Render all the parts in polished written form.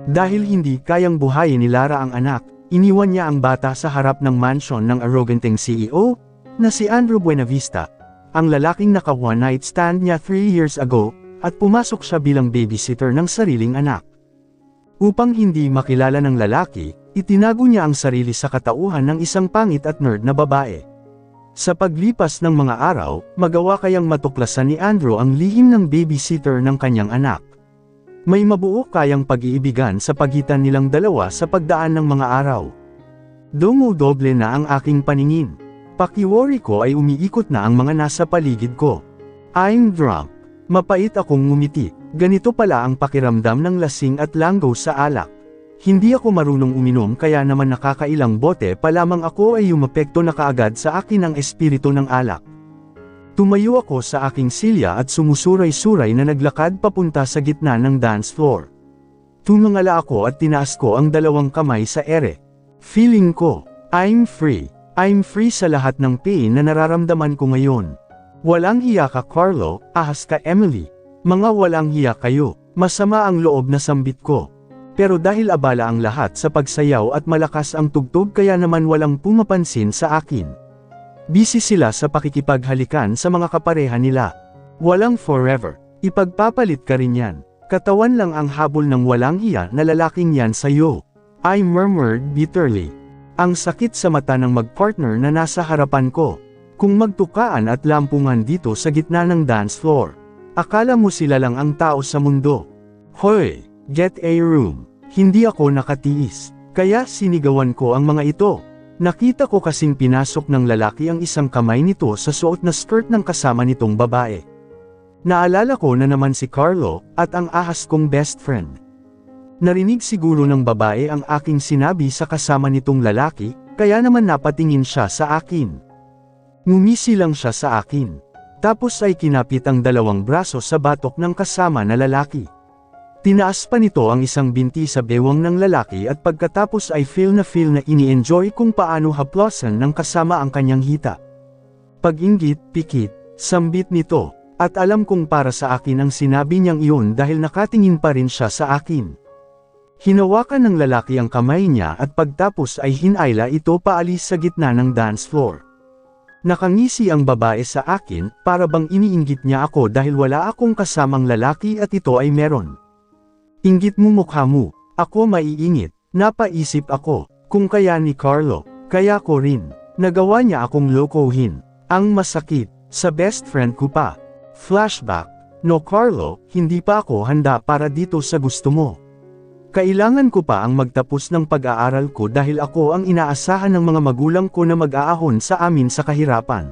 Dahil hindi kayang buhayin ni Lara ang anak, iniwan niya ang bata sa harap ng mansyon ng arroganteng CEO, na si Andrew Buenavista, ang lalaking naka one-night stand niya 3 years ago, at pumasok siya bilang babysitter ng sariling anak. Upang hindi makilala ng lalaki, itinago niya ang sarili sa katauhan ng isang pangit at nerd na babae. Sa paglipas ng mga araw, magawa kayang matuklasan ni Andrew ang lihim ng babysitter ng kanyang anak. May mabuo kayang pag-iibigan sa pagitan nilang dalawa sa pagdaan ng mga araw. Dumodoble na ang aking paningin. Pakiwori ko ay umiikot na ang mga nasa paligid ko. I'm drunk. Mapait akong ngumiti. Ganito pala ang pakiramdam ng lasing at langgo sa alak. Hindi ako marunong uminom kaya naman nakakailang bote pa lamang ako ay umapekto na kaagad sa akin ang espiritu ng alak. Tumayo ako sa aking silya at sumusuray-suray na naglakad papunta sa gitna ng dance floor. Tumangala ako at tinaas ko ang dalawang kamay sa ere. Feeling ko, I'm free. I'm free sa lahat ng pain na nararamdaman ko ngayon. Walang hiya ka Carlo, ahas ka Emily. Mga walang hiya kayo, masama ang loob na sambit ko. Pero dahil abala ang lahat sa pagsayaw at malakas ang tugtog kaya naman walang pumapansin sa akin. Busy sila sa pakikipaghalikan sa mga kapareha nila. Walang forever. Ipagpapalit ka rin yan. Katawan lang ang habol ng walang hiya na lalaking yan sa'yo. I murmured bitterly. Ang sakit sa mata ng magpartner na nasa harapan ko. Kung magtukaan at lampungan dito sa gitna ng dance floor. Akala mo sila lang ang tao sa mundo. Hoy, get a room. Hindi ako nakatiis. Kaya sinigawan ko ang mga ito. Nakita ko kasing pinasok ng lalaki ang isang kamay nito sa suot na skirt ng kasama nitong babae. Naalala ko na naman si Carlo, at ang ahas kong best friend. Narinig siguro ng babae ang aking sinabi sa kasama nitong lalaki, kaya naman napatingin siya sa akin. Ngumisi lang siya sa akin. Tapos ay kinapit ang dalawang braso sa batok ng kasama na lalaki. Tinaas pa nito ang isang binti sa bewang ng lalaki at pagkatapos ay feel na ini-enjoy kung paano haplosan ng kasama ang kanyang hita. Pag-inggit, pikit, sambit nito, at alam kong para sa akin ang sinabi niyang iyon dahil nakatingin pa rin siya sa akin. Hinawakan ng lalaki ang kamay niya at pagtapos ay hinayla ito paalis sa gitna ng dance floor. Nakangisi ang babae sa akin, para bang iniinggit niya ako dahil wala akong kasamang lalaki at ito ay meron. Inggit mo mukha mo, ako maiingit, napaisip ako, kung kaya ni Carlo, kaya ko rin, nagawa niya akong lokohin, ang masakit, sa best friend ko pa. Flashback, no Carlo, hindi pa ako handa para dito sa gusto mo. Kailangan ko pa ang magtapos ng pag-aaral ko dahil ako ang inaasahan ng mga magulang ko na mag-aahon sa amin sa kahirapan.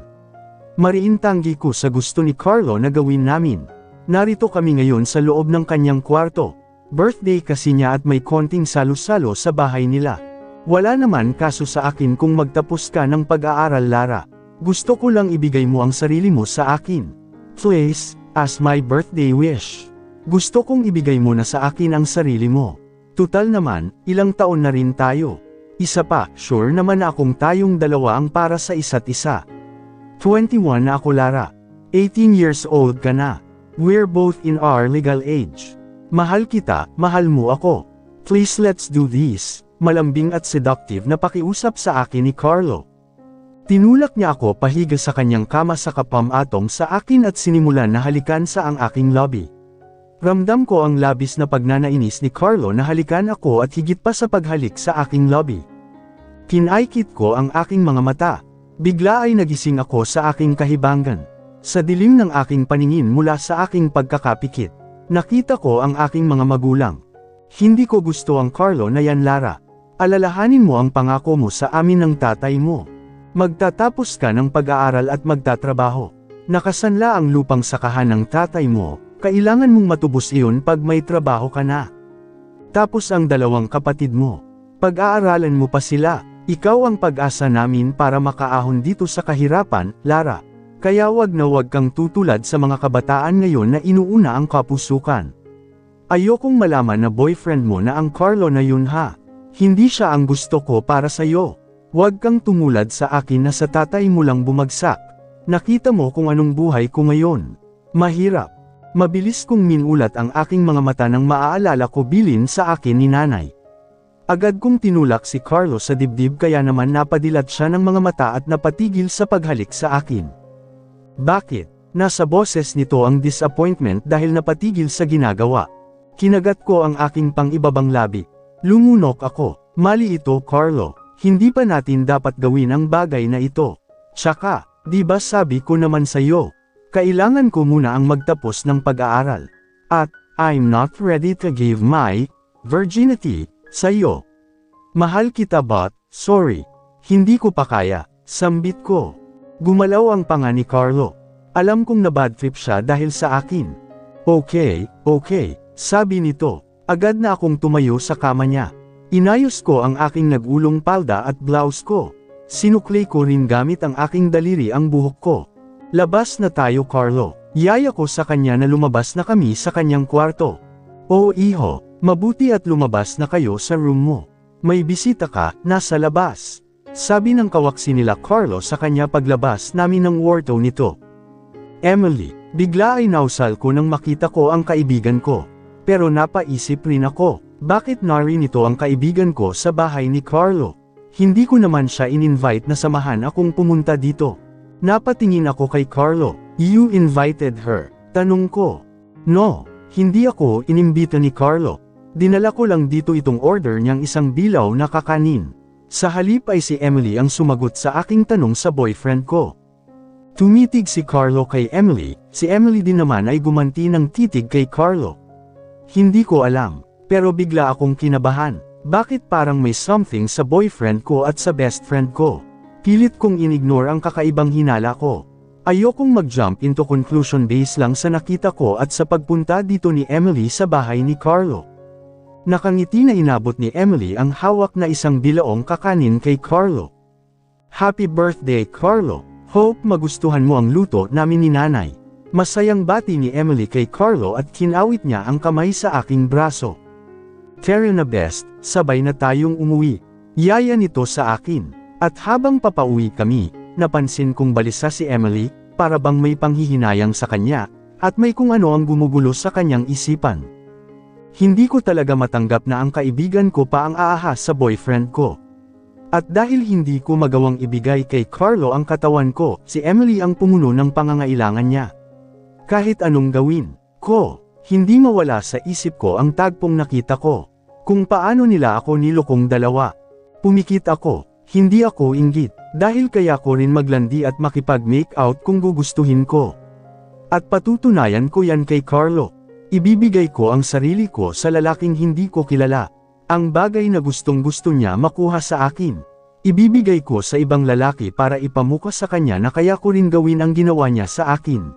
Mariintanggi ko sa gusto ni Carlo na gawin namin. Narito kami ngayon sa loob ng kanyang kwarto. Birthday kasi niya at may konting salo-salo sa bahay nila. Wala naman kaso sa akin kung magtapos ka ng pag-aaral Lara. Gusto ko lang ibigay mo ang sarili mo sa akin. Please, as my birthday wish. Gusto kong ibigay mo na sa akin ang sarili mo. Tutal naman, ilang taon na rin tayo. Isa pa, sure naman akong tayong dalawa ang para sa isa't isa. 21 na ako Lara. 18 years old ka na. We're both in our legal age. Mahal kita, mahal mo ako. Please let's do this. Malambing at seductive na pakiusap sa akin ni Carlo. Tinulak niya ako pahiga sa kanyang kama sa kapamatong sa akin at sinimulan na halikan sa ang aking lobby. Ramdam ko ang labis na pagnanainis ni Carlo na halikan ako at higit pa sa paghalik sa aking lobby. Kinaikit ko ang aking mga mata. Bigla ay nagising ako sa aking kahibangan. Sa dilim ng aking paningin mula sa aking pagkakapikit. Nakita ko ang aking mga magulang. Hindi ko gusto ang Carlo na yan Lara. Alalahanin mo ang pangako mo sa amin ng tatay mo. Magtatapos ka ng pag-aaral at magtatrabaho. Nakasanla ang lupang sakahan ng tatay mo, kailangan mong matubos iyon pag may trabaho ka na. Tapos ang dalawang kapatid mo. Pag-aaralan mo pa sila, ikaw ang pag-asa namin para makaahon dito sa kahirapan, Lara. Kaya wag na wag kang tutulad sa mga kabataan ngayon na inuuna ang kapusukan. Ayokong malaman na boyfriend mo na ang Carlo na yun ha. Hindi siya ang gusto ko para sa'yo. Wag kang tumulad sa akin na sa tatay mo lang bumagsak. Nakita mo kung anong buhay ko ngayon. Mahirap. Mabilis kong minulat ang aking mga mata nang maaalala ko bilin sa akin ni nanay. Agad kong tinulak si Carlo sa dibdib kaya naman napadilat siya ng mga mata at napatigil sa paghalik sa akin. Bakit? Nasa boses nito ang disappointment dahil napatigil sa ginagawa. Kinagat ko ang aking pang-ibabang labi. Lumunok ako. Mali ito, Carlo. Hindi pa natin dapat gawin ang bagay na ito. Tsaka, di ba sabi ko naman sa'yo? Kailangan ko muna ang magtapos ng pag-aaral. At, I'm not ready to give my virginity sa'yo. Mahal kita but, sorry. Hindi ko pa kaya. Sambit ko. Gumalaw ang panga ni Carlo. Alam kong na-bad trip siya dahil sa akin. Okay, sabi nito. Agad na akong tumayo sa kama niya. Inayos ko ang aking nagulong palda at blouse ko. Sinukli ko rin gamit ang aking daliri ang buhok ko. Labas na tayo, Carlo. Yaya ko sa kanya na lumabas na kami sa kanyang kwarto. Oh iho, mabuti at lumabas na kayo sa room mo. May bisita ka, nasa labas. Sabi ng kawaksi nila Carlo sa kanya paglabas namin ng kwarto nito. Emily, bigla ay nausal ko nang makita ko ang kaibigan ko. Pero napaisip rin ako, bakit narinito ang kaibigan ko sa bahay ni Carlo? Hindi ko naman siya in-invite na samahan akong pumunta dito. Napatingin ako kay Carlo. You invited her? Tanong ko. No, hindi ako inimbita ni Carlo. Dinala ko lang dito itong order niyang isang bilaw na kakanin. Sa halip ay si Emily ang sumagot sa aking tanong sa boyfriend ko. Tumitig si Carlo kay Emily, si Emily din naman ay gumanti ng titig kay Carlo. Hindi ko alam, pero bigla akong kinabahan. Bakit parang may something sa boyfriend ko at sa best friend ko? Pilit kong inignore ang kakaibang hinala ko. Ayokong mag-jump into conclusion based lang sa nakita ko at sa pagpunta dito ni Emily sa bahay ni Carlo. Nakangiti na inabot ni Emily ang hawak na isang bilaong kakanin kay Carlo. Happy birthday, Carlo! Hope magustuhan mo ang luto namin ni nanay. Masayang bati ni Emily kay Carlo at kinawit niya ang kamay sa aking braso. Care na best, sabay na tayong umuwi. Yaya nito sa akin. At habang papauwi kami, napansin kong balisa si Emily, para bang may panghihinayang sa kanya, at may kung ano ang gumugulo sa kanyang isipan. Hindi ko talaga matanggap na ang kaibigan ko pa ang aahas sa boyfriend ko. At dahil hindi ko magawang ibigay kay Carlo ang katawan ko, si Emily ang pumuno ng pangangailangan niya. Kahit anong gawin ko, hindi mawala sa isip ko ang tagpong nakita ko. Kung paano nila ako nilokong dalawa. Pumikit ako, hindi ako inggit, dahil kaya ko rin maglandi at makipag-make out kung gugustuhin ko. At patutunayan ko yan kay Carlo. Ibibigay ko ang sarili ko sa lalaking hindi ko kilala. Ang bagay na gustong gusto niya makuha sa akin. Ibibigay ko sa ibang lalaki para ipamuka sa kanya na kaya ko rin gawin ang ginawa niya sa akin.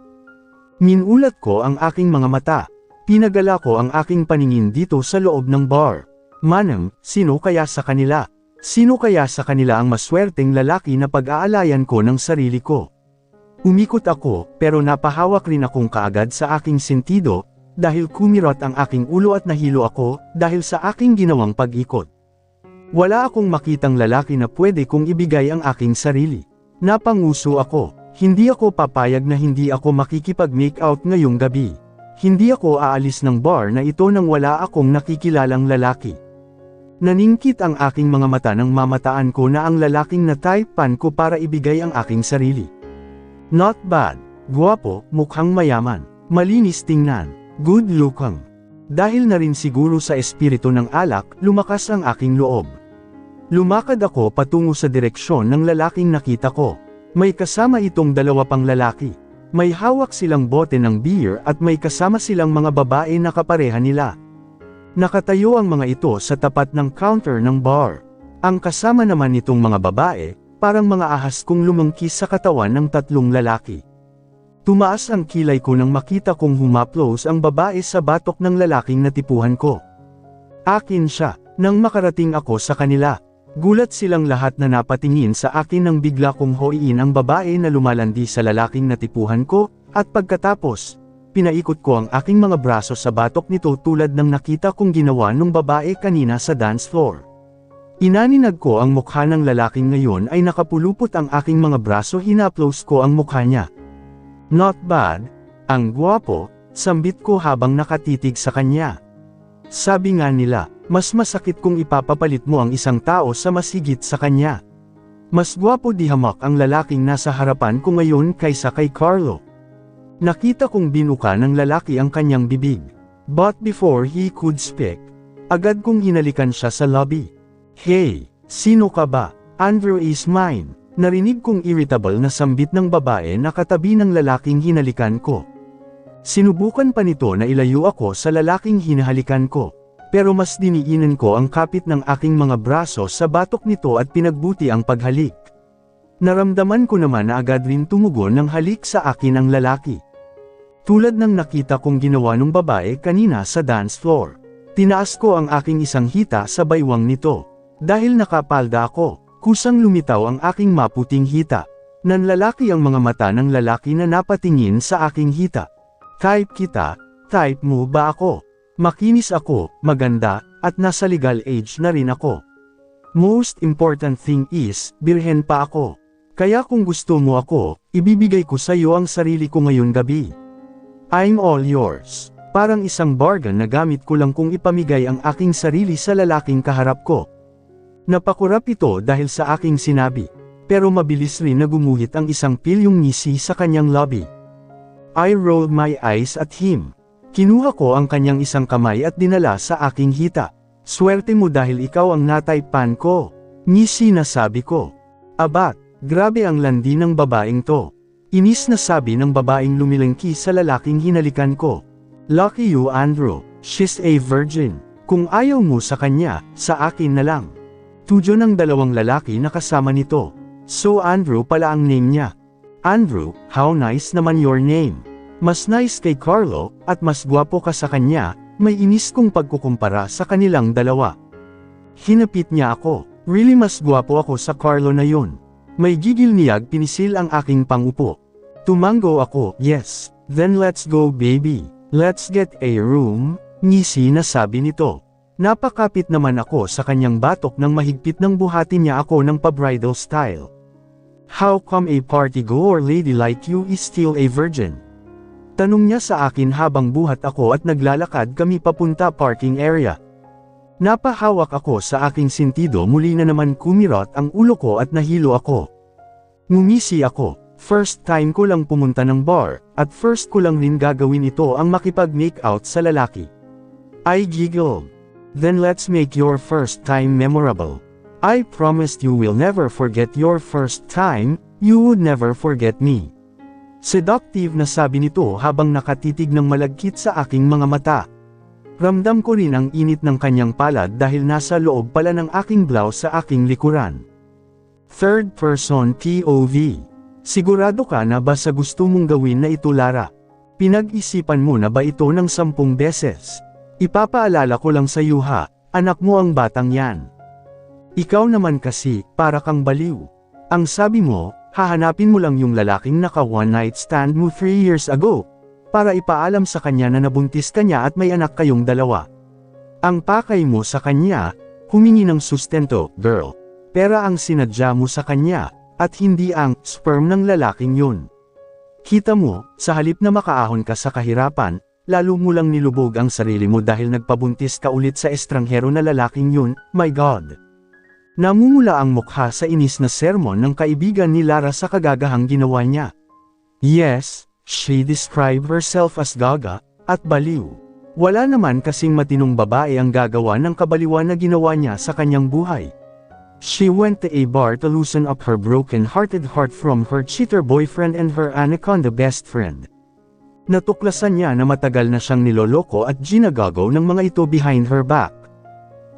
Minulat ko ang aking mga mata. Pinagala ko ang aking paningin dito sa loob ng bar. Manang, sino kaya sa kanila? Sino kaya sa kanila ang maswerteng lalaki na pag-aalayan ko ng sarili ko? Umikot ako, pero napahawak rin akong kaagad sa aking sentido, dahil kumirot ang aking ulo at nahilo ako, dahil sa aking ginawang pag-ikot. Wala akong makitang lalaki na pwede kong ibigay ang aking sarili. Napanguso ako, hindi ako papayag na hindi ako makikipag-make out ngayong gabi. Hindi ako aalis ng bar na ito nang wala akong nakikilalang lalaki. Naningkit ang aking mga mata nang mamataan ko na ang lalaking nataypan ko para ibigay ang aking sarili. Not bad, guwapo, mukhang mayaman, malinis tingnan. Good looking. Dahil na rin siguro sa espiritu ng alak, lumakas ang aking loob. Lumakad ako patungo sa direksyon ng lalaking nakita ko. May kasama itong dalawa pang lalaki. May hawak silang bote ng beer at may kasama silang mga babae na kapareha nila. Nakatayo ang mga ito sa tapat ng counter ng bar. Ang kasama naman nitong mga babae, parang mga ahas kung lumangkis sa katawan ng tatlong lalaki. Tumaas ang kilay ko nang makita kong humaplos ang babae sa batok ng lalaking natipuhan ko. Akin siya, nang makarating ako sa kanila. Gulat silang lahat na napatingin sa akin nang bigla kong hoiin ang babae na lumalandi sa lalaking natipuhan ko, at pagkatapos, pinaikot ko ang aking mga braso sa batok nito tulad ng nakita kong ginawa nung babae kanina sa dance floor. Inaninag ko ang mukha ng lalaking ngayon ay nakapulupot ang aking mga braso, hinaplos ko ang mukha niya. Not bad, ang guwapo, Sambit ko habang nakatitig sa kanya. Sabi nga nila, mas masakit kung ipapapalit mo ang isang tao sa mas higit sa kanya. Mas gwapo di hamak ang lalaking nasa harapan ko ngayon kaysa kay Carlo. Nakita kong binuka ng lalaki ang kanyang bibig. But before he could speak, agad kong hinalikan siya sa lobby. Hey, sino ka ba? Andrew is mine. Narinig kong irritable na sambit ng babae na katabi ng lalaking hinalikan ko. Sinubukan pa nito na ilayo ako sa lalaking hinahalikan ko. Pero mas diniinan ko ang kapit ng aking mga braso sa batok nito at pinagbuti ang paghalik. Naramdaman ko naman na agad rin tumugon ng halik sa akin ang lalaki. Tulad ng nakita kong ginawa ng babae kanina sa dance floor. Tinaas ko ang aking isang hita sa baywang nito. Dahil nakapalda ako, kusang lumitaw ang aking maputing hita. Nanlalaki ang mga mata ng lalaki na napatingin sa aking hita. Type kita, type mo ba ako? Makinis ako, maganda, at nasa legal age na rin ako. Most important thing is, birhen pa ako. Kaya kung gusto mo ako, ibibigay ko sa iyo ang sarili ko ngayong gabi. I'm all yours. Parang isang bargain na gamit ko lang kung ipamigay ang aking sarili sa lalaking kaharap ko. Napakurap ito dahil sa aking sinabi. Pero mabilis rin na gumuhit ang isang pilyong ngisi sa kanyang lobby. I rolled my eyes at him. Kinuha ko ang kanyang isang kamay at dinala sa aking hita. Swerte mo dahil ikaw ang nataypan ko. Ngisi na sabi ko. Abat, grabe ang landi ng babaeng to. Inis na sabi ng babaeng lumilengki sa lalaking hinalikan ko. Lucky you Andrew, she's a virgin. Kung ayaw mo sa kanya, sa akin na lang. Tudyo ng dalawang lalaki na kasama nito. So Andrew pala ang name niya. Andrew, how nice naman your name. Mas nice kay Carlo, at mas gwapo ka sa kanya, may inis kong pagkukumpara sa kanilang dalawa. Hinapit niya ako, really mas gwapo ako sa Carlo na yun. May gigil niyag pinisil ang aking pangupo. Tumango ako, yes, then let's go baby, let's get a room, ngisi na sabi nito. Napakapit naman ako sa kanyang batok nang mahigpit ng buhati niya ako ng pa-bridal style. How come a party-goer lady like you is still a virgin? Tanong niya sa akin habang buhat ako at naglalakad kami papunta parking area. Napahawak ako sa aking sentido muli na naman kumirot ang ulo ko at nahilo ako. Ngumisi ako, first time ko lang pumunta ng bar, at first ko lang rin gagawin ito ang makipag-make out sa lalaki. I giggled. Then let's make your first time memorable. I promised you will never forget your first time, you would never forget me. Seductive na sabi nito habang nakatitig ng malagkit sa aking mga mata. Ramdam ko rin ang init ng kanyang palad dahil nasa loob pala ng aking blouse sa aking likuran. Third person POV. Sigurado ka na ba sa gusto mong gawin na ito Lara? Pinag-isipan mo na ba ito ng 10 beses? Ipapaalala ko lang sa iyo ha, anak mo ang batang yan. Ikaw naman kasi, para kang baliw. Ang sabi mo, hahanapin mo lang yung lalaking naka one night stand mo 3 years ago, para ipaalam sa kanya na nabuntis ka niya at may anak kayong dalawa. Ang pakay mo sa kanya, humingi ng sustento, girl. Pera ang sinadya mo sa kanya, at hindi ang sperm ng lalaking yun. Kita mo, sa halip na makaahon ka sa kahirapan, lalo mo lang nilubog ang sarili mo dahil nagpabuntis ka ulit sa estranghero na lalaking yun, my God. Namumula ang mukha sa inis na sermon ng kaibigan ni Lara sa kagagahang ginawa niya. Yes, she described herself as gaga, at baliw. Wala naman kasing matinong babae ang gagawa ng kabaliwan na ginawa niya sa kanyang buhay. She went to a bar to loosen up her broken-hearted heart from her cheater boyfriend and her anaconda best friend. Natuklasan niya na matagal na siyang niloloko at ginagago ng mga ito behind her back.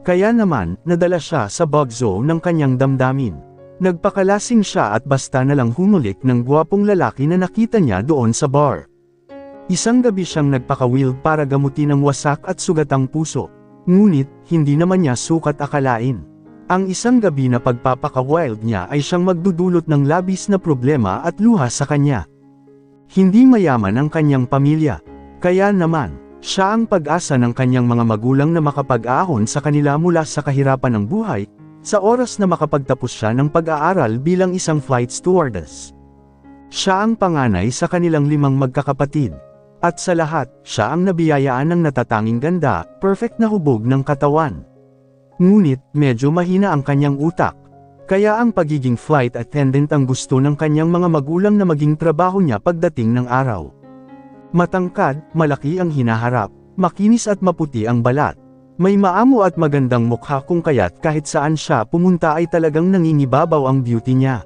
Kaya naman, nadala siya sa bug zone ng kanyang damdamin. Nagpakalasing siya at basta na lang humulik ng gwapong lalaki na nakita niya doon sa bar. Isang gabi siyang nagpakawil para gamutin ang wasak at sugatang puso. Ngunit, hindi naman niya sukat akalain. Ang isang gabi na pagpapaka-wild niya ay siyang magdudulot ng labis na problema at luha sa kanya. Hindi mayaman ang kanyang pamilya. Kaya naman, siya ang pag-asa ng kanyang mga magulang na makapag-ahon sa kanila mula sa kahirapan ng buhay, sa oras na makapagtapos siya ng pag-aaral bilang isang flight stewardess. Siya ang panganay sa kanilang 5 magkakapatid. At sa lahat, siya ang nabiyayaan ng natatanging ganda, perfect na hubog ng katawan. Ngunit, medyo mahina ang kanyang utak. Kaya ang pagiging flight attendant ang gusto ng kanyang mga magulang na maging trabaho niya pagdating ng araw. Matangkad, malaki ang hinaharap, makinis at maputi ang balat. May maamo at magandang mukha kung kaya't kahit saan siya pumunta ay talagang nangingibabaw ang beauty niya.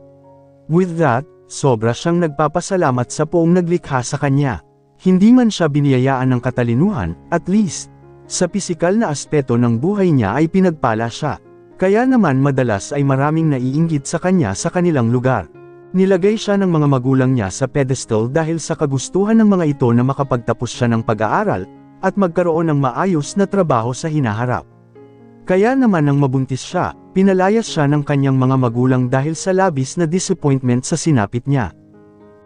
With that, sobra siyang nagpapasalamat sa poong naglikha sa kanya. Hindi man siya biniyayaan ng katalinuhan, at least, sa pisikal na aspeto ng buhay niya ay pinagpala siya. Kaya naman madalas ay maraming naiinggit sa kanya sa kanilang lugar. Nilagay siya ng mga magulang niya sa pedestal dahil sa kagustuhan ng mga ito na makapagtapos siya ng pag-aaral, at magkaroon ng maayos na trabaho sa hinaharap. Kaya naman nang mabuntis siya, pinalayas siya ng kanyang mga magulang dahil sa labis na disappointment sa sinapit niya.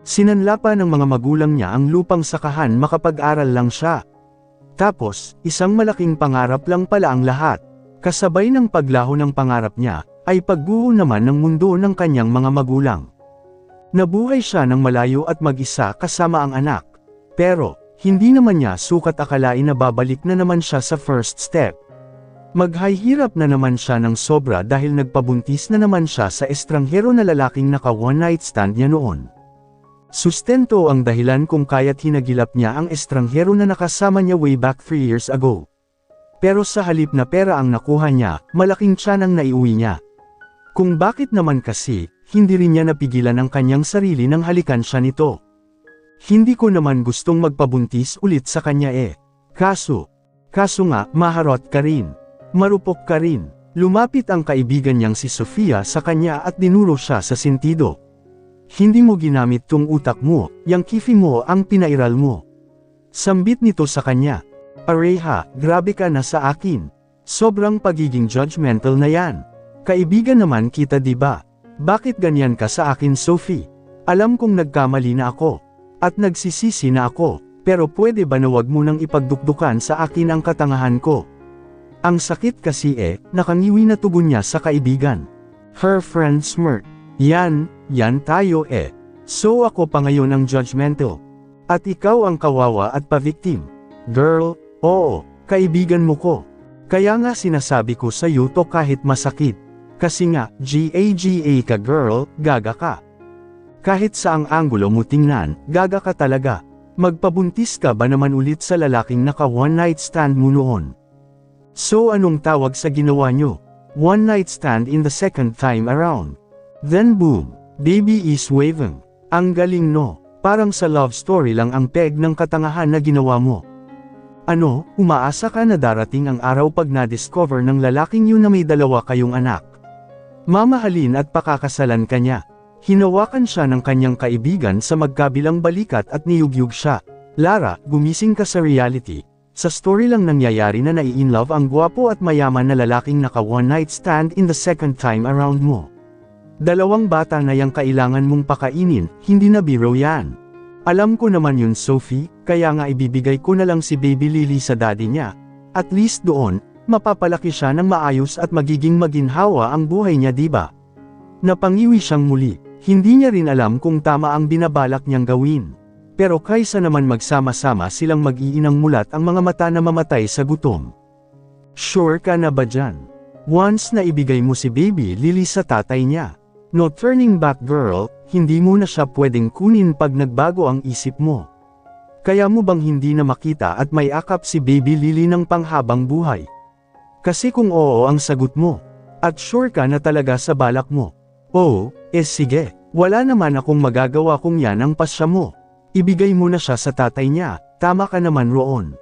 Sinanla pa ng mga magulang niya ang lupang sakahan makapag-aral lang siya. Tapos, isang malaking pangarap lang pala ang lahat. Kasabay ng paglaho ng pangarap niya, ay pagguho naman ng mundo ng kanyang mga magulang. Nabuhay siya ng malayo at mag-isa kasama ang anak. Pero, hindi naman niya sukat akalain na babalik na naman siya sa first step. Maghihirap na naman siya ng sobra dahil nagpabuntis na naman siya sa estranghero na lalaking naka one night stand niya noon. Sustento ang dahilan kung kaya't hinagilap niya ang estranghero na nakasama niya way back 3 years ago. Pero sa halip na pera ang nakuha niya, malaking tiyan ang naiuwi niya. Kung bakit naman kasi, hindi rin niya napigilan ang kanyang sarili nang halikan siya nito. Hindi ko naman gustong magpabuntis ulit sa kanya Kaso nga, maharot ka rin. Marupok ka rin. Lumapit ang kaibigan niyang si Sofia sa kanya at dinuro siya sa sentido. Hindi mo ginamit tong utak mo, yang kifi mo ang pinairal mo. Sambit nito sa kanya. Areha, grabe ka na sa akin. Sobrang pagiging judgmental na yan. Kaibigan naman kita diba? Bakit ganyan ka sa akin Sophie? Alam kong nagkamali na ako. At nagsisisi na ako, pero pwede ba na wag mo nang ipagdukdukan sa akin ang katangahan ko? Ang sakit kasi nakangiwi na tugon niya sa kaibigan. Her friend smirked. Yan tayo So ako pa ngayon ang judgmental. At ikaw ang kawawa at pa-victim. Girl, oo, kaibigan mo ko. Kaya nga sinasabi ko sa iyo to kahit masakit. Kasi nga, gaga ka girl, gaga ka. Kahit saang anggulo mo tingnan, gaga ka talaga. Magpabuntis ka ba naman ulit sa lalaking naka one night stand mo noon? So anong tawag sa ginawa nyo? One night stand in the second time around. Then boom, baby is waving. Ang galing no, parang sa love story lang ang peg ng katangahan na ginawa mo. Ano, umaasa ka na darating ang araw pag na-discover ng lalaking yun na may dalawa kayong anak. Mamahalin at pakakasalan ka niya. Hinawakan siya ng kanyang kaibigan sa magkabilang balikat at niyugyug siya. Lara, gumising ka sa reality. Sa story lang nangyayari na nai-inlove ang gwapo at mayaman na lalaking naka one night stand in the second time around mo. Dalawang bata na yang kailangan mong pakainin, hindi na biro yan. Alam ko naman yun Sophie, kaya nga ibibigay ko na lang si Baby Lily sa daddy niya. At least doon, mapapalaki siya ng maayos at magiging maginhawa ang buhay niya diba? Napangiwi siyang muli, hindi niya rin alam kung tama ang binabalak niyang gawin. Pero kaysa naman magsama-sama silang mag-iinang mulat ang mga mata na mamatay sa gutom. Sure ka na ba dyan? Once na ibigay mo si Baby Lily sa tatay niya. No turning back girl, hindi mo na siya pwedeng kunin pag nagbago ang isip mo. Kaya mo bang hindi na makita at may akap si Baby Lily ng panghabang buhay? Kasi kung oo ang sagot mo, at sure ka na talaga sa balak mo. Oo, sige, wala naman akong magagawa kung yan ang pasya mo. Ibigay mo na siya sa tatay niya, tama ka naman roon.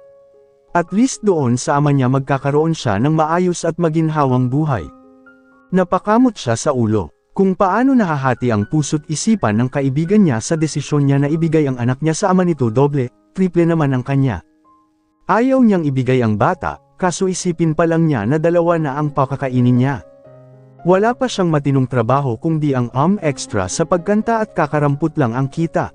At least doon sa ama niya magkakaroon siya ng maayos at maginhawang buhay. Napakamot siya sa ulo. Kung paano nahahati ang puso't isipan ng kaibigan niya sa desisyon niya na ibigay ang anak niya sa ama nito doble, triple naman ang kanya. Ayaw niyang ibigay ang bata, kaso isipin pa lang niya na dalawa na ang pakakainin niya. Wala pa siyang matinong trabaho kung di ang extra sa pagkanta at kakarampot lang ang kita.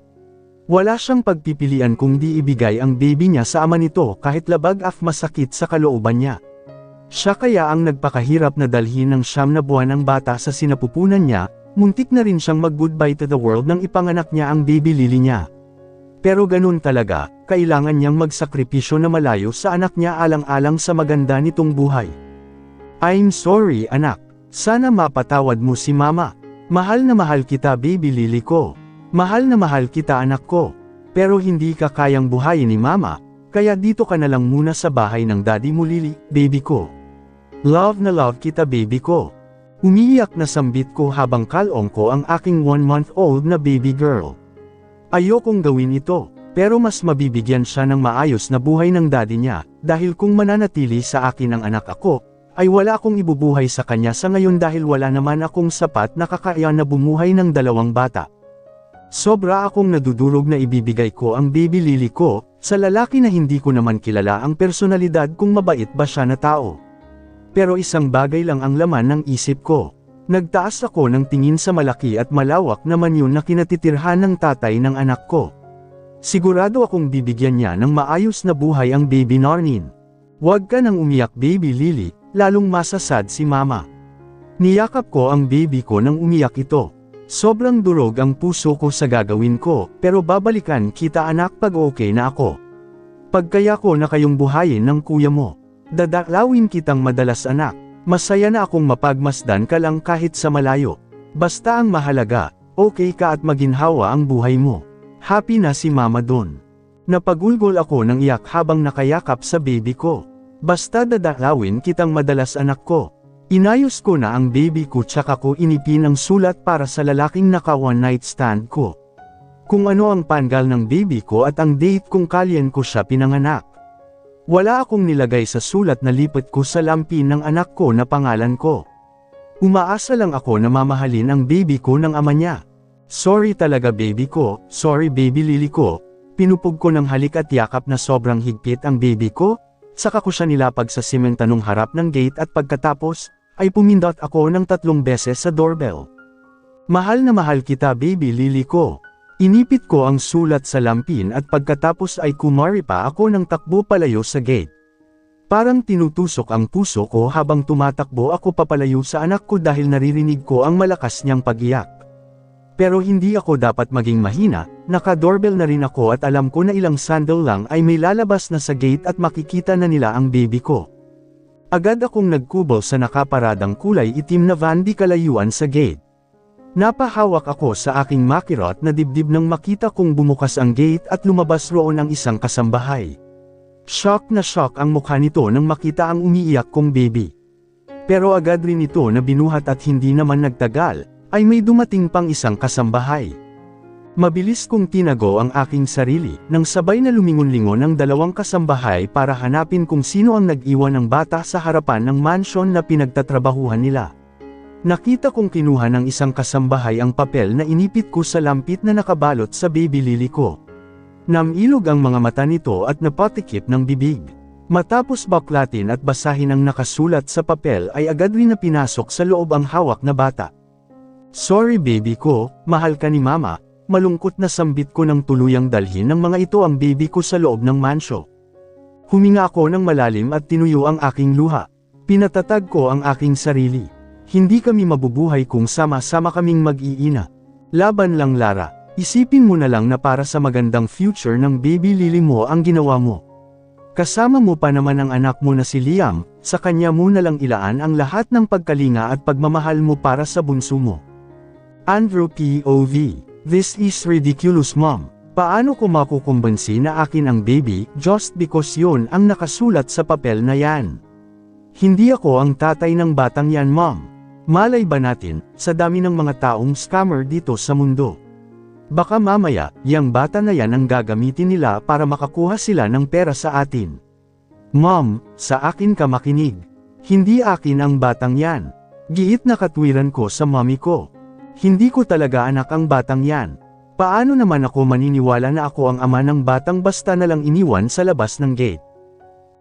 Wala siyang pagpipilian kung di ibigay ang baby niya sa ama nito kahit labag at masakit sa kalooban niya. Siya kaya ang nagpakahirap na dalhin ng 9 na buwan ang bata sa sinapupunan niya, muntik na rin siyang mag-goodbye to the world nang ipanganak niya ang Baby Lily niya. Pero ganun talaga, kailangan niyang magsakripisyo na malayo sa anak niya alang-alang sa maganda nitong buhay. I'm sorry anak. Sana mapatawad mo si mama. Mahal na mahal kita baby Lily ko. Mahal na mahal kita anak ko. Pero hindi ka kayang buhayin ni mama, kaya dito ka na lang muna sa bahay ng daddy mo Lily, baby ko. Love na love kita baby ko. Umiiyak na sambit ko habang kalong ko ang aking 1-month-old na baby girl. Ayokong gawin ito, pero mas mabibigyan siya ng maayos na buhay ng daddy niya, dahil kung mananatili sa akin ang anak ako, ay wala akong ibubuhay sa kanya sa ngayon dahil wala naman akong sapat na kakayahan na bumuhay ng 2 bata. Sobra akong nadudurog na ibibigay ko ang baby Lily ko, sa lalaki na hindi ko naman kilala ang personalidad kung mabait ba siya na tao. Pero isang bagay lang ang laman ng isip ko. Nagtaas ako ng tingin sa malaki at malawak na manyon na kinatitirhan ng tatay ng anak ko. Sigurado akong bibigyan niya ng maayos na buhay ang baby Narnin. Huwag ka nang umiyak baby Lily, lalong masasad si mama. Niyakap ko ang baby ko nang umiyak ito. Sobrang durog ang puso ko sa gagawin ko, pero babalikan kita anak pag okay na ako. Pagkaya ko na kayong buhayin ng kuya mo. Dadaklawin kitang madalas anak. Masaya na akong mapagmasdan ka lang kahit sa malayo. Basta ang mahalaga, okay ka at maginhawa ang buhay mo. Happy na si mama doon. Napagulgol ako ng iyak habang nakayakap sa baby ko. Basta dadaklawin kitang madalas anak ko. Inayos ko na ang baby ko tsaka ko inipin ang sulat para sa lalaking naka one night stand ko. Kung ano ang panggal ng baby ko at ang date kung kailan ko siya pinanganak. Wala akong nilagay sa sulat na lipat ko sa lampin ng anak ko na pangalan ko. Umaasa lang ako na mamahalin ang baby ko ng ama niya. Sorry talaga baby ko, sorry baby Lily ko. Pinupog ko ng halik at yakap na sobrang higpit ang baby ko, saka ko siya nilapag sa simentanong harap ng gate at pagkatapos, ay pumindot ako ng 3 beses sa doorbell. Mahal na mahal kita baby Lily ko. Inipit ko ang sulat sa lampin at pagkatapos ay kumari pa ako ng takbo palayo sa gate. Parang tinutusok ang puso ko habang tumatakbo ako papalayo sa anak ko dahil naririnig ko ang malakas niyang pag-iyak. Pero hindi ako dapat maging mahina, naka-doorbell na rin ako at alam ko na ilang sandal lang ay may lalabas na sa gate at makikita na nila ang baby ko. Agad akong nagkubol sa nakaparadang kulay itim na van di kalayuan sa gate. Napahawak ako sa aking makirot na dibdib nang makita kong bumukas ang gate at lumabas roon ang isang kasambahay. Shock na shock ang mukha nito nang makita ang umiiyak kong baby. Pero agad rin ito na binuhat at hindi naman nagtagal, ay may dumating pang isang kasambahay. Mabilis kong tinago ang aking sarili, nang sabay na lumingon-lingon ang 2 kasambahay para hanapin kung sino ang nag-iwan ng bata sa harapan ng mansyon na pinagtatrabahuhan nila. Nakita kong kinuha ng isang kasambahay ang papel na inipit ko sa lampit na nakabalot sa baby Lily ko. Namilog ang mga mata nito at napatikip ng bibig. Matapos baklatin at basahin ang nakasulat sa papel ay agad rin na pinasok sa loob ang hawak na bata. Sorry baby ko, mahal ka ni mama, malungkot na sambit ko ng tuluyang dalhin ng mga ito ang baby ko sa loob ng mansyo. Huminga ako ng malalim at tinuyo ang aking luha. Pinatatag ko ang aking sarili. Hindi kami mabubuhay kung sama-sama kaming mag-iina. Laban lang Lara, isipin mo na lang na para sa magandang future ng baby Lily mo ang ginawa mo. Kasama mo pa naman ang anak mo na si Liam, sa kanya mo na lang ilaan ang lahat ng pagkalinga at pagmamahal mo para sa bunso mo. Andrew POV. This is ridiculous mom. Paano ko makukumbansi na akin ang baby just because yun ang nakasulat sa papel na yan? Hindi ako ang tatay ng batang yan mom. Malay ba natin, sa dami ng mga taong scammer dito sa mundo. Baka mamaya, yang bata na yan ang gagamitin nila para makakuha sila ng pera sa atin. Mom, sa akin ka makinig. Hindi akin ang batang yan. Giit na katwiran ko sa mommy ko. Hindi ko talaga anak ang batang yan. Paano naman ako maniniwala na ako ang ama ng batang basta na lang iniwan sa labas ng gate?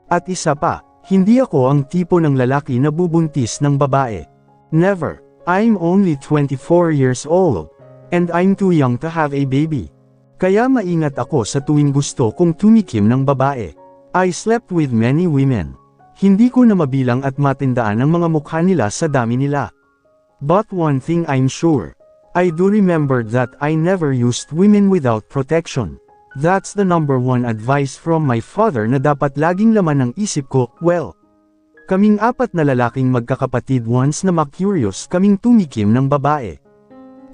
At isa pa, hindi ako ang tipo ng lalaki na bubuntis ng babae. Never. I'm only 24 years old. And I'm too young to have a baby. Kaya maingat ako sa tuwing gusto kong tumikim ng babae. I slept with many women. Hindi ko na mabilang at matindaan ang mga mukha nila sa dami nila. But one thing I'm sure. I do remember that I never used women without protection. That's the number one advice from my father na dapat laging laman ng isip ko. Well, kaming apat na lalaking magkakapatid once na ma-curious kaming tumikim ng babae.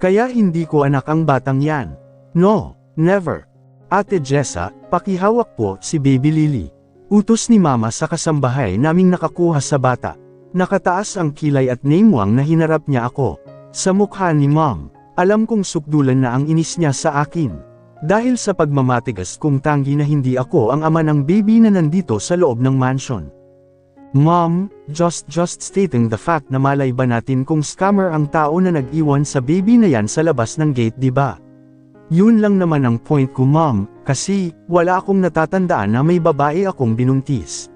Kaya hindi ko anak ang batang yan. No, never. Ate Jessa, pakihawak po si Baby Lily. Utos ni Mama sa kasambahay naming nakakuha sa bata. Nakataas ang kilay at namewang na hinarap niya ako. Sa mukha ni Mom, alam kong sukdulan na ang inis niya sa akin. Dahil sa pagmamatigas kong tanggi na hindi ako ang ama ng baby na nandito sa loob ng mansion. Mom, just stating the fact na malay ba natin kung scammer ang tao na nag-iwan sa baby na yan sa labas ng gate, diba? Yun lang naman ang point ko, Mom, kasi wala akong natatandaan na may babae akong binuntis.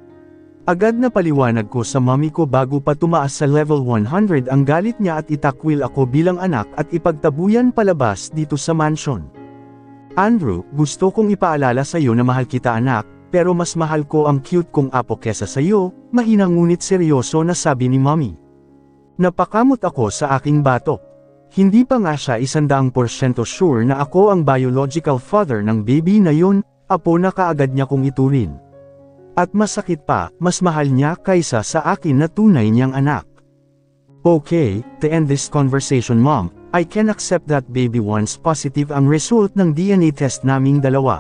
Agad na paliwanag ko sa mommy ko bago pa tumaas sa level 100 ang galit niya at itakwil ako bilang anak at ipagtabuyan palabas dito sa mansion. Andrew, gusto kong ipaalala sa iyo na mahal kita anak, pero mas mahal ko ang cute kong apo kesa sa iyo, mahina ngunit seryoso na sabi ni mommy. Napakamot ako sa aking batok. Hindi pa nga siya 100% sure na ako ang biological father ng baby na yun, apo na kaagad niya kong iturin. At masakit pa, mas mahal niya kaysa sa akin na tunay niyang anak. Okay, to end this conversation, Mom, I can accept that baby once positive ang result ng DNA test naming dalawa.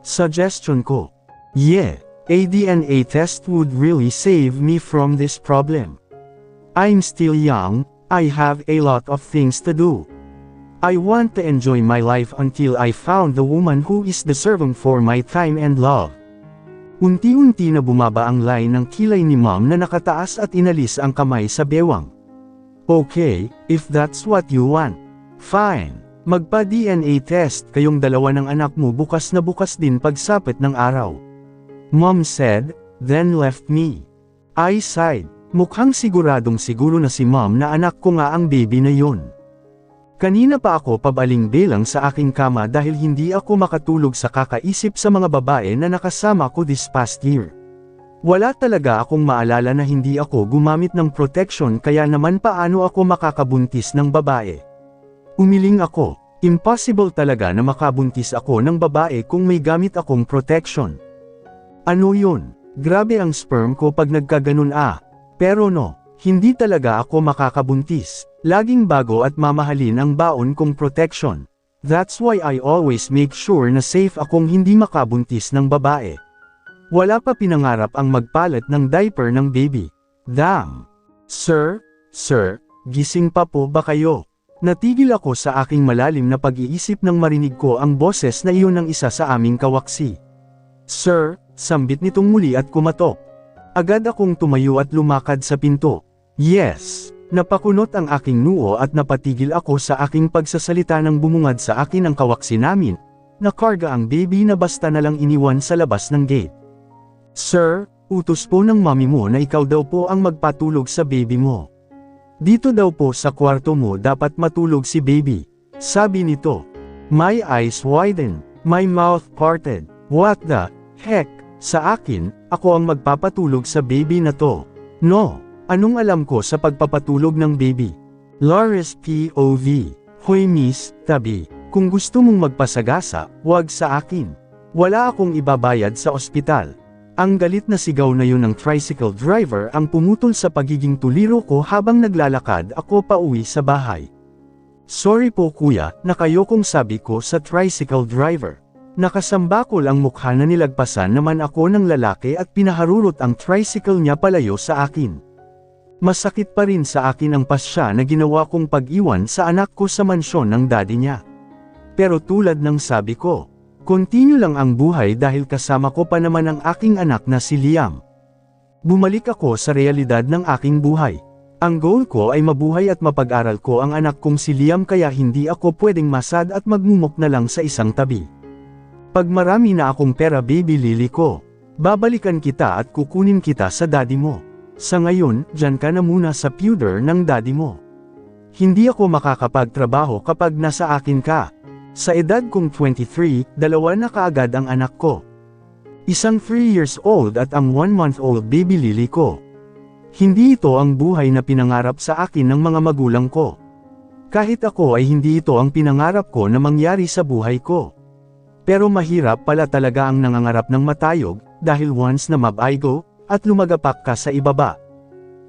Suggestion ko. Yeah, a DNA test would really save me from this problem. I'm still young, I have a lot of things to do. I want to enjoy my life until I found the woman who is deserving for my time and love. Unti-unti na bumaba ang line ng kilay ni Mom na nakataas at inalis ang kamay sa bewang. Okay, if that's what you want. Fine. Magpa-DNA test kayong dalawa ng anak mo bukas na bukas din pagsapit ng araw. Mom said, then left me. I sighed. Mukhang siguradong siguro na si Mom na anak ko nga ang baby na yun. Kanina pa ako pabaling-belang sa aking kama dahil hindi ako makatulog sa kakaisip sa mga babae na nakasama ko this past year. Wala talaga akong maalala na hindi ako gumamit ng protection kaya naman paano ako makakabuntis ng babae. Umiling ako, impossible talaga na makabuntis ako ng babae kung may gamit akong protection. Ano yun? Grabe ang sperm ko pag nagkaganon Pero no, hindi talaga ako makakabuntis. Laging bago at mamahalin ang baon kong protection. That's why I always make sure na safe akong hindi makabuntis ng babae. Wala pa pinangarap ang magpalit ng diaper ng baby. Damn! Sir, gising pa po ba kayo? Natigil ako sa aking malalim na pag-iisip nang marinig ko ang boses na iyon ng isa sa aming kawaksi. Sir, sambit nitong muli at kumatok. Agad akong tumayo at lumakad sa pinto. Yes! Napakunot ang aking noo at napatigil ako sa aking pagsasalita nang bumungad sa akin ang kawaksi namin. Nakarga ang baby na basta nalang iniwan sa labas ng gate. Sir, utos po ng mommy mo na ikaw daw po ang magpatulog sa baby mo. Dito daw po sa kwarto mo dapat matulog si baby. Sabi nito. My eyes widened, my mouth parted. What the heck? Sa akin, ako ang magpapatulog sa baby na to. No, anong alam ko sa pagpapatulog ng baby? Laris POV. Hoy miss, tabi, kung gusto mong magpasagasa, wag sa akin. Wala akong ibabayad sa ospital. Ang galit na sigaw na yun ng tricycle driver ang pumutol sa pagiging tuliro ko habang naglalakad ako pauwi sa bahay. Sorry po kuya, na kayo kong sabi ko sa tricycle driver. Nakasambakol ang mukha na nilagpasan naman ako ng lalaki at pinaharurot ang tricycle niya palayo sa akin. Masakit pa rin sa akin ang pasya na ginawa kong pag-iwan sa anak ko sa mansyon ng daddy niya. Pero tulad ng sabi ko, continue lang ang buhay dahil kasama ko pa naman ang aking anak na si Liam. Bumalik ako sa realidad ng aking buhay. Ang goal ko ay mabuhay at mapag-aral ko ang anak kong si Liam kaya hindi ako pwedeng masad at magmumok na lang sa isang tabi. Pag marami na akong pera baby lily ko, babalikan kita at kukunin kita sa daddy mo. Sa ngayon, dyan ka na muna sa pewter ng daddy mo. Hindi ako makakapagtrabaho kapag nasa akin ka. Sa edad kong 23, dalawa na kaagad ang anak ko. Isang 3 years old at ang 1-month-old baby lily ko. Hindi ito ang buhay na pinangarap sa akin ng mga magulang ko. Kahit ako ay hindi ito ang pinangarap ko na mangyari sa buhay ko. Pero mahirap pala talaga ang nangangarap ng matayog, dahil once na mabaigo, at lumagapak ka sa ibaba.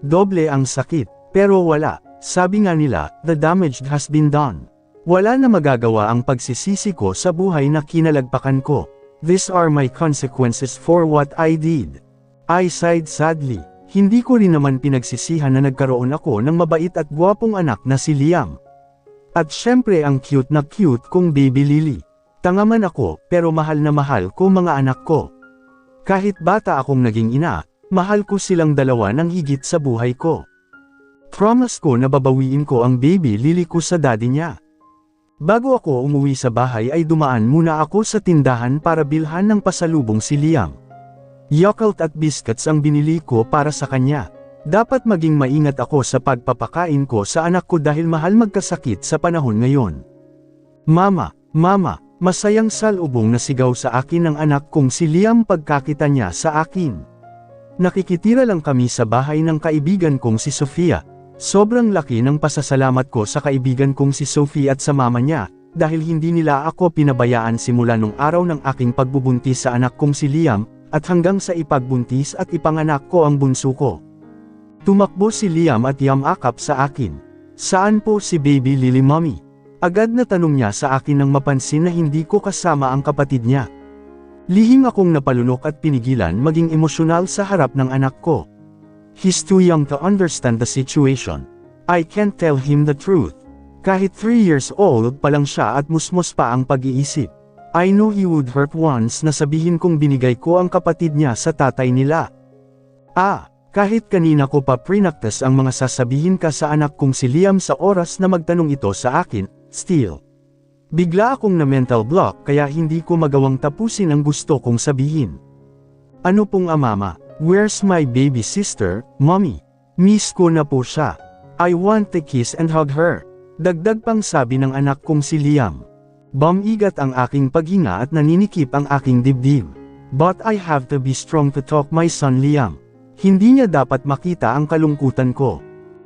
Doble ang sakit, pero wala. Sabi nga nila, the damage has been done. Wala na magagawa ang pagsisisi ko sa buhay na kinalagpakan ko. These are my consequences for what I did. I sighed sadly. Hindi ko rin naman pinagsisihan na nagkaroon ako ng mabait at gwapong anak na si Liam. At syempre ang cute na cute kong baby Lily. Tanga man ako, pero mahal na mahal ko mga anak ko. Kahit bata akong naging ina, mahal ko silang dalawa ng higit sa buhay ko. Promise ko na babawiin ko ang baby Lily ko sa daddy niya. Bago ako umuwi sa bahay ay dumaan muna ako sa tindahan para bilhan ng pasalubong si Liam. Yakult at biscuits ang binili ko para sa kanya. Dapat maging maingat ako sa pagpapakain ko sa anak ko dahil mahal magkasakit sa panahon ngayon. Mama, masayang salubong na sigaw sa akin ng anak kong si Liam pagkakita niya sa akin. Nakikitira lang kami sa bahay ng kaibigan kong si Sofia. Sobrang laki ng pasasalamat ko sa kaibigan kong si Sophie at sa mama niya, dahil hindi nila ako pinabayaan simula nung araw ng aking pagbubuntis sa anak kong si Liam, at hanggang sa ipagbuntis at ipanganak ko ang bunso ko. Tumakbo si Liam at yamakap sa akin. Saan po si baby Lily mommy? Agad na tanong niya sa akin nang mapansin na hindi ko kasama ang kapatid niya. Lihim akong napalunok at pinigilan maging emosyonal sa harap ng anak ko. He's too young to understand the situation. I can't tell him the truth. Kahit 3 years old pa lang siya at musmos pa ang pag-iisip. I know he would hurt once na sabihin kong binigay ko ang kapatid niya sa tatay nila. Kahit kanina ko pa prinaktas ang mga sasabihin ka sa anak kong si Liam sa oras na magtanong ito sa akin, still. Bigla akong na mental block kaya hindi ko magawang tapusin ang gusto kong sabihin. Ano pong mama? Where's my baby sister, mommy? Miss ko na po siya. I want to kiss and hug her. Dagdag pang sabi ng anak kong si Liam. Bumigat ang aking paghinga at naninikip ang aking dibdib. But I have to be strong to talk my son Liam. Hindi niya dapat makita ang kalungkutan ko.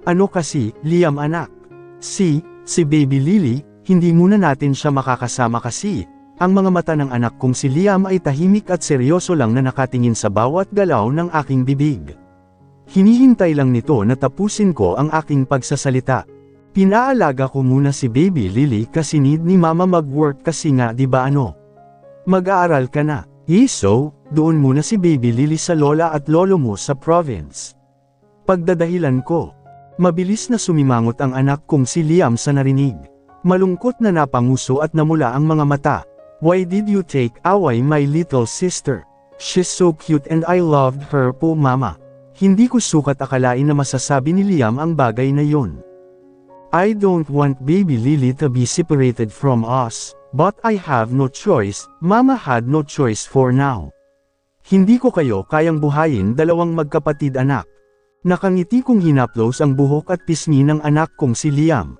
Ano kasi, Liam anak? Si baby Lily, hindi muna natin siya makakasama kasi. Ang mga mata ng anak kong si Liam ay tahimik at seryoso lang na nakatingin sa bawat galaw ng aking bibig. Hinihintay lang nito na tapusin ko ang aking pagsasalita. Pinaalaga ko muna si baby Lily kasi need ni mama mag-work kasi nga di ba ano? Mag-aaral ka na. So, doon muna si baby Lily sa lola at lolo mo sa province. Pagdadahilan ko. Mabilis na sumimangot ang anak kong si Liam sa narinig. Malungkot na napanguso at namula ang mga mata. Why did you take away my little sister? She's so cute and I loved her po mama. Hindi ko sukat akalain na masasabi ni Liam ang bagay na yun. I don't want baby Lily to be separated from us, but I have no choice, mama had no choice for now. Hindi ko kayo kayang buhayin dalawang magkapatid anak. Nakangiti kong hinaplos ang buhok at pisngi ng anak kong si Liam.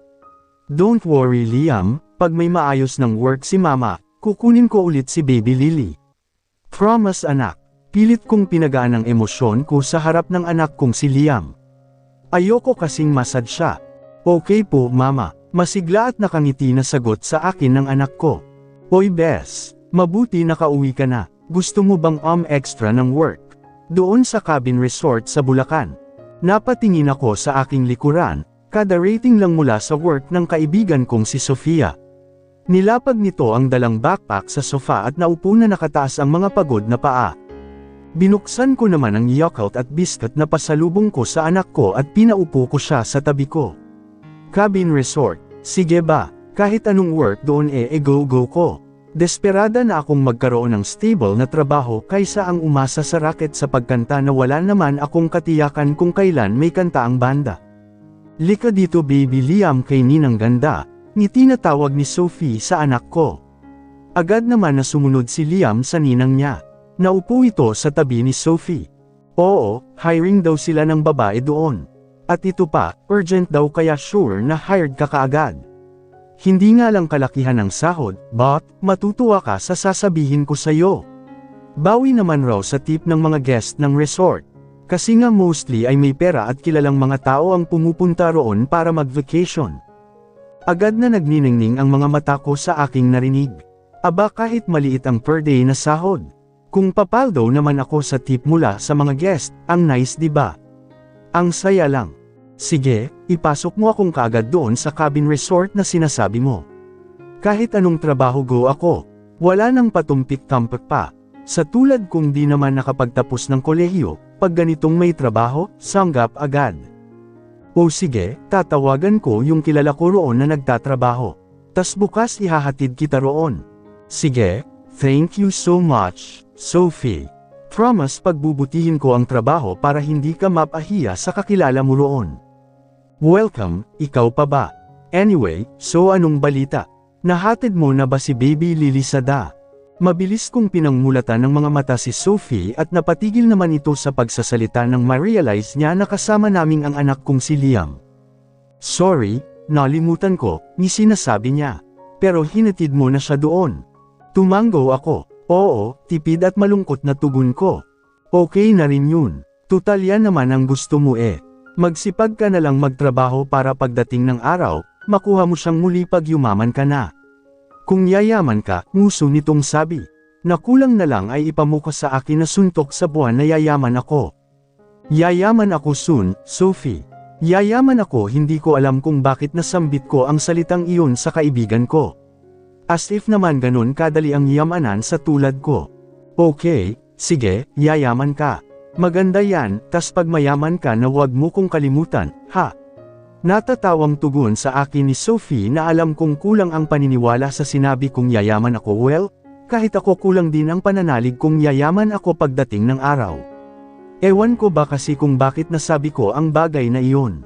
Don't worry Liam, pag may maayos ng work si mama, kukunin ko ulit si baby Lily. Promise anak, pilit kong pinagaan ang emosyon ko sa harap ng anak kong si Liam. Ayoko kasing masad siya. Okay po mama, masigla at nakangiti na sagot sa akin ng anak ko. Oy Bes, mabuti nakauwi ka na, gusto mo bang extra ng work? Doon sa cabin resort sa Bulacan. Napatingin ako sa aking likuran, kada rating lang mula sa work ng kaibigan kong si Sofia. Nilapag nito ang dalang backpack sa sofa at naupo na nakataas ang mga pagod na paa. Binuksan ko naman ang yakult at biscuit na pasalubong ko sa anak ko at pinaupo ko siya sa tabi ko. Cabin resort, sige ba, kahit anong work doon go ko. Desperada na akong magkaroon ng stable na trabaho kaysa ang umasa sa racket sa pagkanta na wala naman akong katiyakan kung kailan may kanta ang banda. Lika dito baby Liam kay ninang ganda. Ngiti na tawag ni Sophie sa anak ko. Agad naman na sumunod si Liam sa ninang niya. Naupo ito sa tabi ni Sophie. Oo, hiring daw sila ng babae doon. At ito pa, urgent daw kaya sure na hired ka kaagad. Hindi nga lang kalakihan ng sahod, but matutuwa ka sa sasabihin ko sa'yo. Bawi naman raw sa tip ng mga guest ng resort. Kasi nga mostly ay may pera at kilalang mga tao ang pumupunta roon para mag-vacation. Agad na nagniningning ang mga mata ko sa aking narinig. Aba kahit maliit ang per day na sahod. Kung papaldo naman ako sa tip mula sa mga guest, ang nice diba? Ang saya lang. Sige, ipasok mo akong kaagad doon sa cabin resort na sinasabi mo. Kahit anong trabaho go ako. Wala nang patumpik-tampik pa. Sa tulad kung di naman nakapagtapos ng kolehiyo, pag ganitong may trabaho, sanggap agad. O sige, tatawagan ko yung kilala ko roon na nagtatrabaho. Tas bukas ihahatid kita roon. Sige, thank you so much, Sophie. Promise pagbubutihin ko ang trabaho para hindi ka mapahiya sa kakilala mo roon. Welcome, ikaw pa ba? Anyway, so anong balita? Nahatid mo na ba si Baby Lilisada? Mabilis kong pinangmulatan ng mga mata si Sophie at napatigil naman ito sa pagsasalita nang ma-realize niya na kasama naming ang anak kong si Liam. Sorry, nalimutan ko, ni sinasabi niya. Pero hinatid mo na siya doon. Tumanggo ako. Oo, tipid at malungkot na tugon ko. Okay na rin yun. Tutal yan naman ang gusto mo eh. Magsipag ka na lang magtrabaho para pagdating ng araw, makuha mo siyang muli pag yumaman ka na. Kung yayaman ka, nguso nitong sabi. Nakulang na lang ay ipamuka sa akin na suntok sa buwan na yayaman ako. Yayaman ako soon, Sophie. Yayaman ako, hindi ko alam kung bakit nasambit ko ang salitang iyon sa kaibigan ko. As if naman ganun kadali ang yamanan sa tulad ko. Okay, sige, yayaman ka. Maganda yan, tas pag mayaman ka na wag mo kong kalimutan, ha? Natatawang tugon sa akin ni Sophie na alam kong kulang ang paniniwala sa sinabi kong yayaman ako. Well, kahit ako kulang din ang pananalig kung yayaman ako pagdating ng araw. Ewan ko ba kasi kung bakit nasabi ko ang bagay na iyon.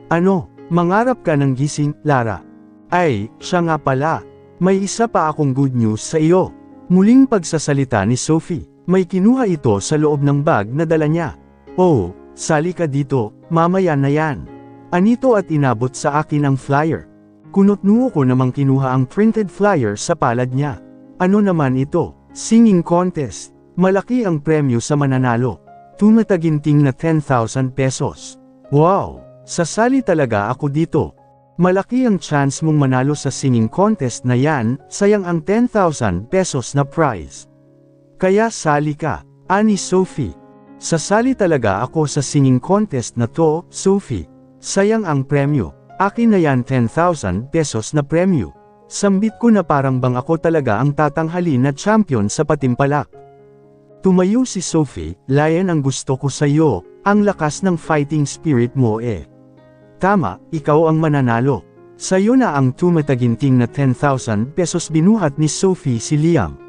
Ano, mangarap ka ng gising, Lara? Ay, siya nga pala. May isa pa akong good news sa iyo. Muling pagsasalita ni Sophie, may kinuha ito sa loob ng bag na dala niya. Oh, sali ka dito, mamaya na yan. Anito at inabot sa akin ang flyer. Kunotnuo ko namang kinuha ang printed flyer sa palad niya. Ano naman ito? Singing contest. Malaki ang premyo sa mananalo. Tumataginting na 10,000 pesos. Wow! Sasali talaga ako dito. Malaki ang chance mong manalo sa singing contest na yan, sayang ang 10,000 pesos na prize. Kaya sali ka, ani Sophie. Sasali talaga ako sa singing contest na to, Sophie. Sayang ang premyo. Akin na yan 10,000 pesos na premyo. Sambit ko na parang bang ako talaga ang tatanghalin na champion sa patimpalak. Tumayo si Sophie, Lion ang gusto ko sa iyo, ang lakas ng fighting spirit mo eh. Tama, ikaw ang mananalo. Sa'yo na ang tumataginting na 10,000 pesos binuhat ni Sophie si Liam.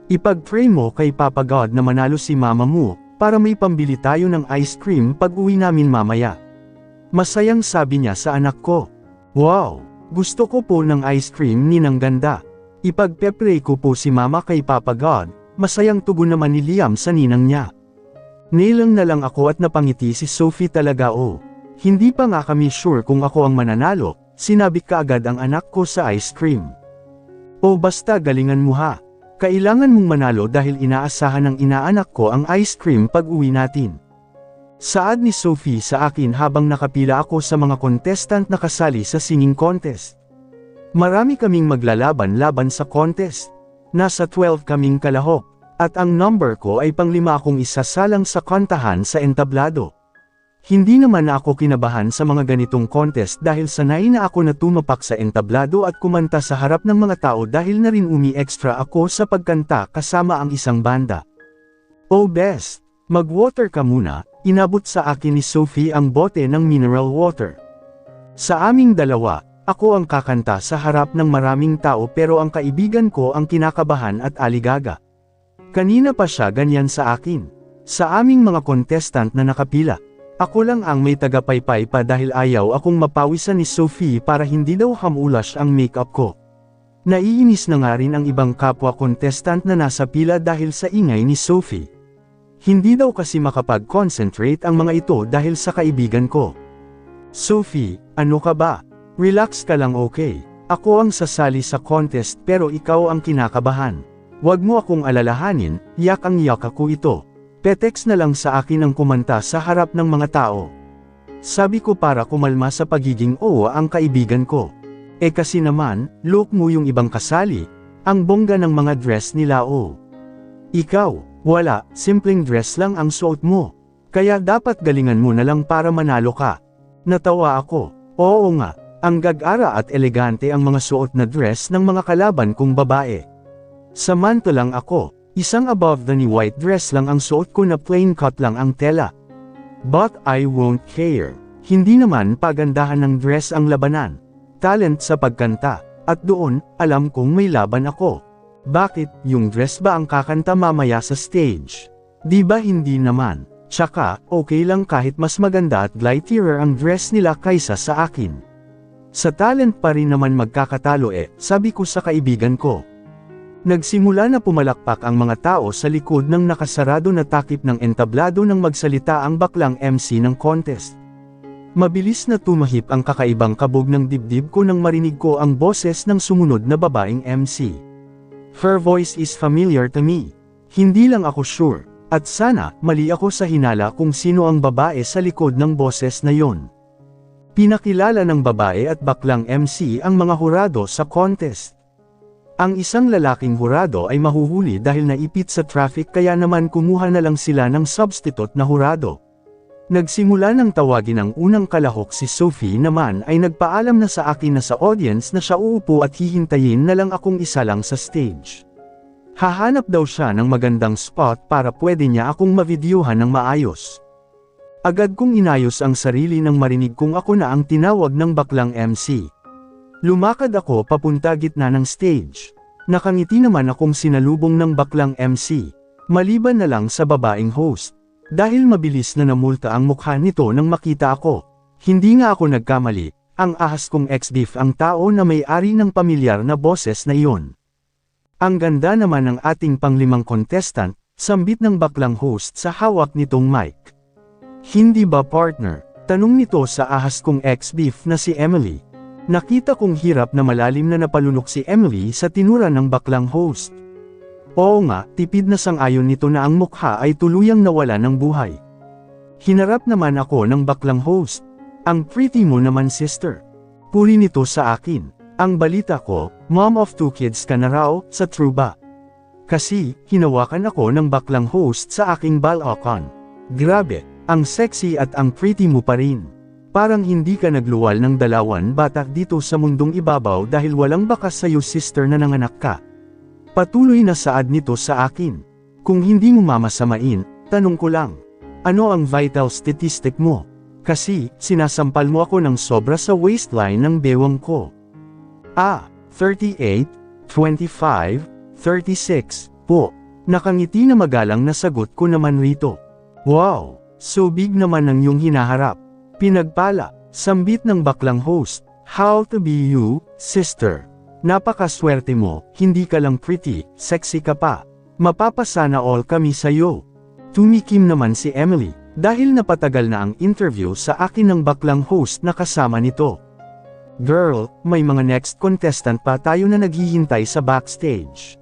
Ipag-pray mo kay Papa God na manalo si mama mo, para may pambili tayo ng ice cream pag uwi namin mamaya. Masayang sabi niya sa anak ko. Wow, gusto ko po ng ice cream ninang ganda. Ipagpe-pray ko po si mama kay Papa God, masayang tugon naman ni Liam sa ninang niya. Nilang na lang ako at napangiti si Sophie talaga oh. Hindi pa nga kami sure kung ako ang mananalo, sinabi kaagad ang anak ko sa ice cream. O basta galingan mo ha. Kailangan mong manalo dahil inaasahan ng inaanak ko ang ice cream pag uwi natin. Saad ni Sophie sa akin habang nakapila ako sa mga contestant na kasali sa singing contest. Marami kaming maglalaban-laban sa contest. Nasa 12 kaming kalahok, at ang number ko ay pang-5 akong isasalang sa kantahan sa entablado. Hindi naman ako kinabahan sa mga ganitong contest dahil sanay na ako na tumapak sa entablado at kumanta sa harap ng mga tao dahil na rin umi-extra ako sa pagkanta kasama ang isang banda. Oh best, mag-water ka muna, inabot sa akin ni Sophie ang bote ng mineral water. Sa aming dalawa, ako ang kakanta sa harap ng maraming tao pero ang kaibigan ko ang kinakabahan at aligaga. Kanina pa siya ganyan sa akin. Sa aming mga contestant na nakapila, ako lang ang may tagapaypay pa dahil ayaw akong mapawisan ni Sophie para hindi daw hamulas ang makeup ko. Naiinis na nga rin ang ibang kapwa contestant na nasa pila dahil sa ingay ni Sophie. Hindi daw kasi makapag-concentrate ang mga ito dahil sa kaibigan ko. Sophie, ano ka ba? Relax ka lang okay. Ako ang sasali sa contest pero ikaw ang kinakabahan. Huwag mo akong alalahanin, yak ako ito. Petex na lang sa akin ang kumanta sa harap ng mga tao. Sabi ko para kumalma sa pagiging oo ang kaibigan ko. Eh kasi naman, look mo yung ibang kasali. Ang bongga ng mga dress nila oh. Ikaw, wala, simpleng dress lang ang suot mo. Kaya dapat galingan mo na lang para manalo ka. Natawa ako. Oo nga, ang gagara at elegante ang mga suot na dress ng mga kalaban kong babae. Samantalang ako, isang above the knee white dress lang ang suot ko na plain cut lang ang tela. But I won't care. Hindi naman pagandahan ng dress ang labanan. Talent sa pagkanta. At doon, alam kong may laban ako. Bakit, yung dress ba ang kakanta mamaya sa stage? Di ba hindi naman? Tsaka, okay lang kahit mas maganda at glitterer ang dress nila kaysa sa akin. Sa talent pa rin naman magkakatalo sabi ko sa kaibigan ko. Nagsimula na pumalakpak ang mga tao sa likod ng nakasarado na takip ng entablado nang magsalita ang baklang MC ng contest. Mabilis na tumahip ang kakaibang kabog ng dibdib ko nang marinig ko ang boses ng sumunod na babaeng MC. Her voice is familiar to me. Hindi lang ako sure, at sana, mali ako sa hinala kung sino ang babae sa likod ng boses na yon. Pinakilala ng babae at baklang MC ang mga hurado sa contest. Ang isang lalaking hurado ay mahuhuli dahil naipit sa traffic kaya naman kumuha na lang sila ng substitute na hurado. Nagsimula ng tawagin ang unang kalahok si Sophie naman ay nagpaalam na sa akin na sa audience na siya uupo at hihintayin na lang akong isa lang sa stage. Hahanap daw siya ng magandang spot para pwede niya akong mavideohan ng maayos. Agad kong inayos ang sarili nang marinig kong ako na ang tinawag ng baklang MC. Lumakad ako papunta gitna ng stage. Nakangiti naman akong sinalubong ng baklang MC, maliban na lang sa babaeng host. Dahil mabilis na namulta ang mukha nito nang makita ako. Hindi nga ako nagkamali, ang ahas kong ex-beef ang tao na may-ari ng pamilyar na boses na iyon. Ang ganda naman ng ating panglimang contestant, sambit ng baklang host sa hawak nitong mic. Hindi ba partner? Tanong nito sa ahas kong ex-beef na si Emily. Nakita kong hirap na malalim na napalunok si Emily sa tinura ng baklang host. Oo nga, tipid na sang-ayon nito na ang mukha ay tuluyang nawala ng buhay. Hinarap naman ako ng baklang host. Ang pretty mo naman sister. Puri nito sa akin. Ang balita ko, mom of 2 kids ka na raw, sa true ba? Kasi, hinawakan ako ng baklang host sa aking balakon. Grabe, ang sexy at ang pretty mo pa rin. Parang hindi ka nagluwal ng dalawan batak dito sa mundong ibabaw dahil walang bakas sa'yo sister na nanganak ka. Patuloy na saad nito sa akin. Kung hindi mo mamasamain, tanong ko lang. Ano ang vital statistic mo? Kasi, sinasampal mo ako ng sobra sa waistline ng bewang ko. 38, 25, 36, po. Nakangiti na magalang na sagot ko naman rito. Wow, so big naman ang iyong hinaharap. Pinagpala, sambit ng baklang host. How to be you, sister. Napakaswerte mo, hindi ka lang pretty, sexy ka pa. Mapapasana all kami sa'yo. Tumikim naman si Emily, dahil napatagal na ang interview sa akin ng baklang host na kasama nito. Girl, may mga next contestant pa tayo na naghihintay sa backstage.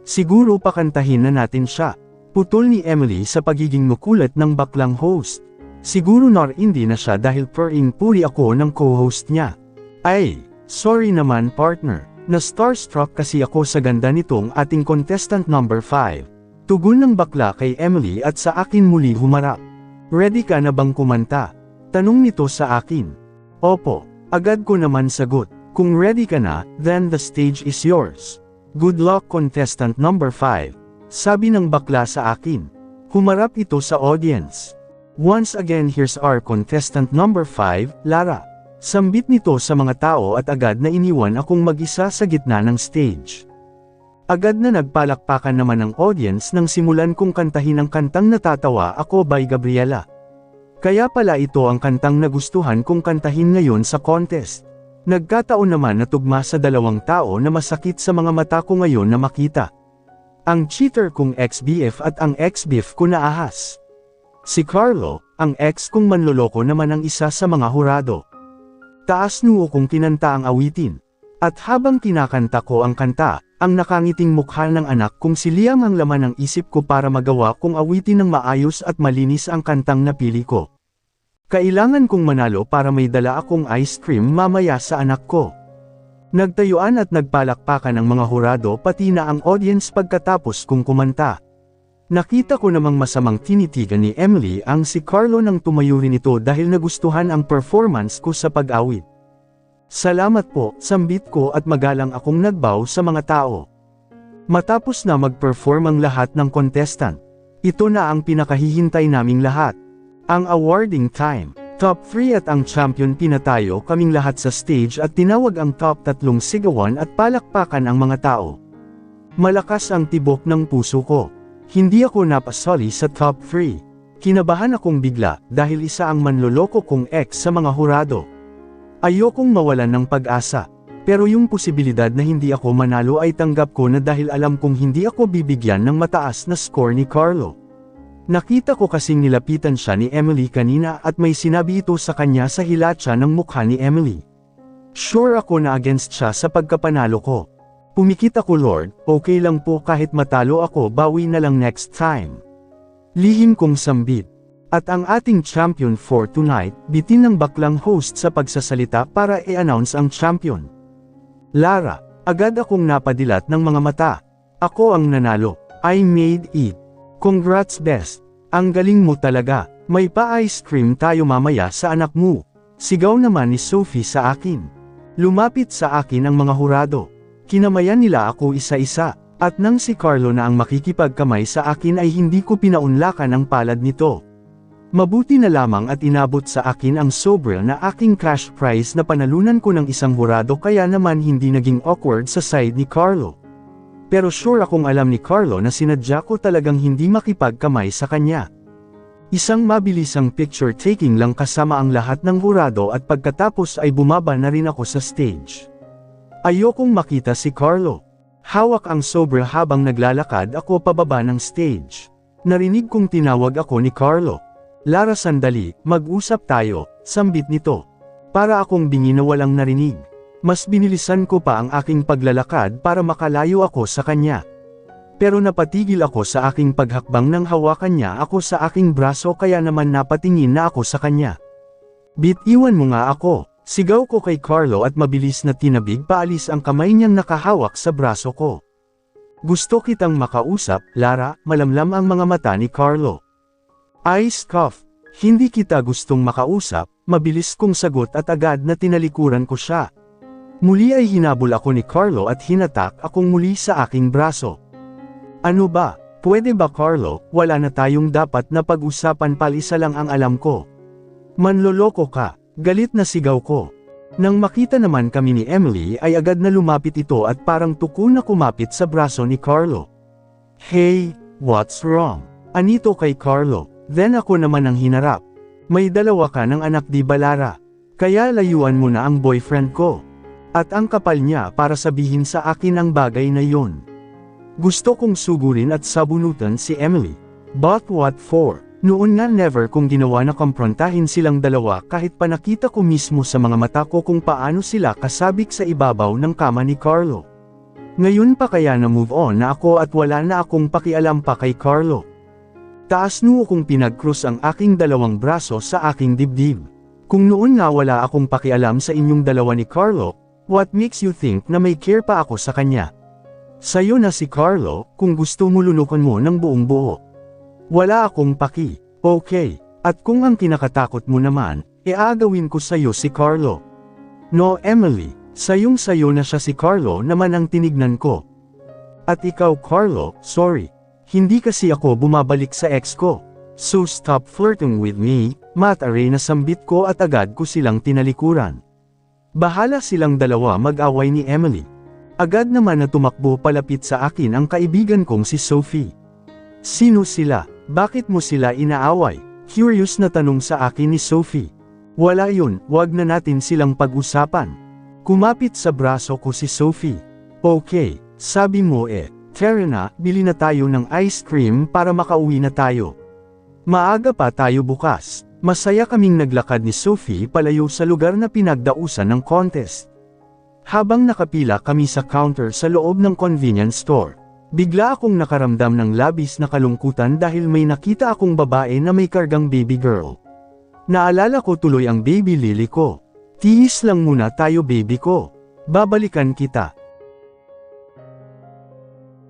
Siguro pakantahin na natin siya. Putol ni Emily sa pagiging makulit ng baklang host. Siguro hindi na siya dahil puri ako ng co-host niya. Ay, sorry naman partner, na starstruck kasi ako sa ganda nitong ating contestant number 5. Tugon ng bakla kay Emily at sa akin muli humarap. Ready ka na bang kumanta? Tanong nito sa akin. Opo, agad ko naman sagot. Kung ready ka na, then the stage is yours. Good luck contestant number 5. Sabi ng bakla sa akin. Humarap ito sa audience. Once again here's our contestant number 5, Lara. Sambit nito sa mga tao at agad na iniwan akong mag-isa sa gitna ng stage. Agad na nagpalakpakan naman ang audience nang simulan kong kantahin ang kantang Natatawa Ako by Gabriela. Kaya pala ito ang kantang nagustuhan kong kantahin ngayon sa contest. Nagkataon naman na tugma sa dalawang tao na masakit sa mga mata ko ngayon na makita. Ang cheater kong ex-BF at ang ex-BF ko na ahas. Si Carlo, ang ex kong manloloko naman ang isa sa mga hurado. Taas noo kong kinanta ang awitin. At habang kinakanta ko ang kanta, ang nakangiting mukha ng anak kong si Liam ang laman ng isip ko para magawa kong awitin ng maayos at malinis ang kantang napili ko. Kailangan kong manalo para may dala akong ice cream mamaya sa anak ko. Nagtayuan at nagpalakpakan ang mga hurado pati na ang audience pagkatapos kong kumanta. Nakita ko namang masamang tinitigan ni Emily ang si Carlo nang tumayo rin ito dahil nagustuhan ang performance ko sa pag-awit. Salamat po, sambit ko at magalang akong nagbow sa mga tao. Matapos na mag-perform ang lahat ng contestant, ito na ang pinakahihintay naming lahat. Ang awarding time. Top 3 at ang champion pinatayo kaming lahat sa stage at tinawag ang top 3 sigawan at palakpakan ang mga tao. Malakas ang tibok ng puso ko. Hindi ako napasali sa top 3. Kinabahan akong bigla dahil isa ang manloloko kong ex sa mga hurado. Ayokong mawalan ng pag-asa. Pero yung posibilidad na hindi ako manalo ay tanggap ko na dahil alam kong hindi ako bibigyan ng mataas na score ni Carlo. Nakita ko kasing nilapitan siya ni Emily kanina at may sinabi ito sa kanya sa hilatsa ng mukha ni Emily. Sure ako na against siya sa pagkapanalo ko. Pumikit ako, Lord, okay lang po kahit matalo ako, bawi na lang next time. Lihim kong sambit. At ang ating champion for tonight, bitin ng baklang host sa pagsasalita para i-announce ang champion. Lara, agad akong napadilat ng mga mata. Ako ang nanalo. I made it. Congrats best. Ang galing mo talaga. May pa-ice cream tayo mamaya sa anak mo. Sigaw naman ni Sophie sa akin. Lumapit sa akin ang mga hurado. Kinamayan nila ako isa-isa. At nang si Carlo na ang makikipagkamay sa akin ay hindi ko pinaunlakan ang palad nito. Mabuti na lamang at inabot sa akin ang sobra na aking cash prize na panalunan ko ng isang hurado kaya naman hindi naging awkward sa side ni Carlo. Pero sure akong alam ni Carlo na sinadya ko talagang hindi makipagkamay sa kanya. Isang mabilisang picture taking lang kasama ang lahat ng hurado at pagkatapos ay bumaba na rin ako sa stage. Ayokong makita si Carlo. Hawak ang sobra habang naglalakad ako pababa ng stage. Narinig kong tinawag ako ni Carlo. Lara, sandali, mag-usap tayo, sambit nito. Para akong bingi na walang narinig. Mas binilisan ko pa ang aking paglalakad para makalayo ako sa kanya. Pero napatigil ako sa aking paghakbang nang hawakan niya ako sa aking braso kaya naman napatingin na ako sa kanya. Bitiwan mo nga ako, sigaw ko kay Carlo at mabilis na tinabig paalis ang kamay niyang nakahawak sa braso ko. Gusto kitang makausap, Lara, malamlam ang mga mata ni Carlo. I scoff, hindi kita gustong makausap, mabilis kong sagot at agad na tinalikuran ko siya. Muli ay hinabol ako ni Carlo at hinatak akong muli sa aking braso. Ano ba? Pwede ba, Carlo? Wala na tayong dapat na pag-usapan, palisa lang ang alam ko. Manloloko ka, galit na sigaw ko. Nang makita naman kami ni Emily ay agad na lumapit ito at parang tuko na kumapit sa braso ni Carlo. Hey, what's wrong? Anito kay Carlo, then ako naman ang hinarap. May dalawa ka ng anak, di ba, Lara? Kaya layuan mo na ang boyfriend ko. At ang kapal niya para sabihin sa akin ang bagay na yon. Gusto kong sugurin at sabunutan si Emily. But what for? Noon nga never kong ginawa na komprontahin silang dalawa kahit pa nakita ko mismo sa mga mata ko kung paano sila kasabik sa ibabaw ng kama ni Carlo. Ngayon pa kaya na move on na ako at wala na akong pakialam pa kay Carlo. Taas noo kong pinag-cross ang aking dalawang braso sa aking dibdib. Kung noon nga wala akong pakialam sa inyong dalawa ni Carlo, what makes you think na may care pa ako sa kanya? Sayo na si Carlo, kung gusto mo lulukan mo ng buong buo. Wala akong paki, okay, at kung ang kinakatakot mo naman, aagawin ko sayo si Carlo. No, Emily, sayo na siya si Carlo naman ang tinignan ko. At ikaw, Carlo, sorry, hindi kasi ako bumabalik sa ex ko. So stop flirting with me, matare na sambit ko at agad ko silang tinalikuran. Bahala silang dalawa mag-away ni Emily. Agad naman na tumakbo palapit sa akin ang kaibigan kong si Sophie. Sino sila? Bakit mo sila inaaway? Curious na tanong sa akin ni Sophie. Wala yun, wag na natin silang pag-usapan. Kumapit sa braso ko si Sophie. Okay, sabi mo tara na, bili na tayo ng ice cream para makauwi na tayo. Maaga pa tayo bukas. Masaya kaming naglakad ni Sophie palayo sa lugar na pinagdausan ng contest. Habang nakapila kami sa counter sa loob ng convenience store, bigla akong nakaramdam ng labis na kalungkutan dahil may nakita akong babae na may kargang baby girl. Naalala ko tuloy ang baby Lily ko. Tiis lang muna tayo, baby ko. Babalikan kita.